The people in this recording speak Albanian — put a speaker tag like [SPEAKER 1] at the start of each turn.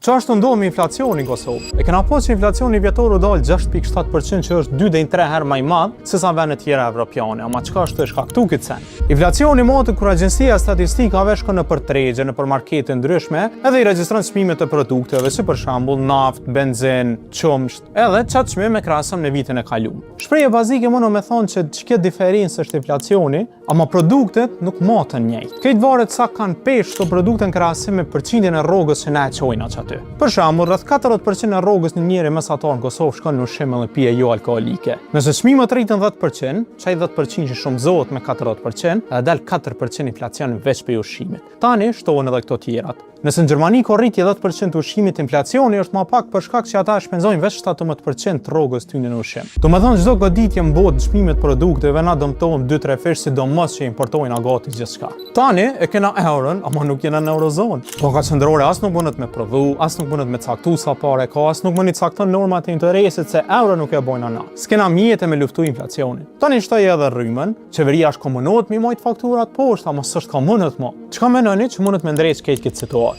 [SPEAKER 1] Çfarë ndodh me inflacionin në Kosovë? E kena pasur që inflacioni vjetor u dal 6.7% që është 2 deri 3 herë më i madh se sa vende të tjera evropiane. Ama çka është shkaktuar këtë sen? Inflacioni motë kur agjencia statistikave shkon nëpër tregje, nëpër markete ndryshme, edhe i regjistron çmimet e produkteve, si për shembull naftë, benzin, qumsht, edhe çat çmime me krahasim në vitin e kaluar. Shprehja bazike më me thonë që ç'ka diferencë është inflacioni, ama produktet nuk matën njëjtë. Këtë varet sa kanë peshë këto produkte në krahasim me përqindjen e rrogës që na e çojnë aty. Për shembull, rreth 40% e rrogës në njëri mesatar në Kosovë shkon në ushqim dhe pije jo alkoolike. Nëse çmimet rritën 10%, çaj 10% që shumëzohet me 40%, edhe dal 4% inflacion veç për ushqimit. Tani shtohen edhe këto tjerat. Nëse në Gjermani ka rritje 10% ushqimit, inflacioni është më pak për shkak që ata shpenzojnë veç 17% rrogës tyne në ushqim. Domethënë çdo goditje mbotë çmimet produkteve na dëmton 2-3 fish, sidomos që importojnë gati gjithçka. Tani e kena euron, ama nuk jena në eurozonë. Banka qendrore as nuk mundet me prodhu, as nuk mundet me caktu sa parë ka, as nuk mundi cakton normat e interesit se euro nuk e bojnë ana. S'kena mjete me luftu inflacionin. Tani shtoj edhe rrymën, qeveria shkomunohet me majt fakturat poshtë, ama s'është komunët më. Çka mendoni që mundet me ndrejtë këtë situatë?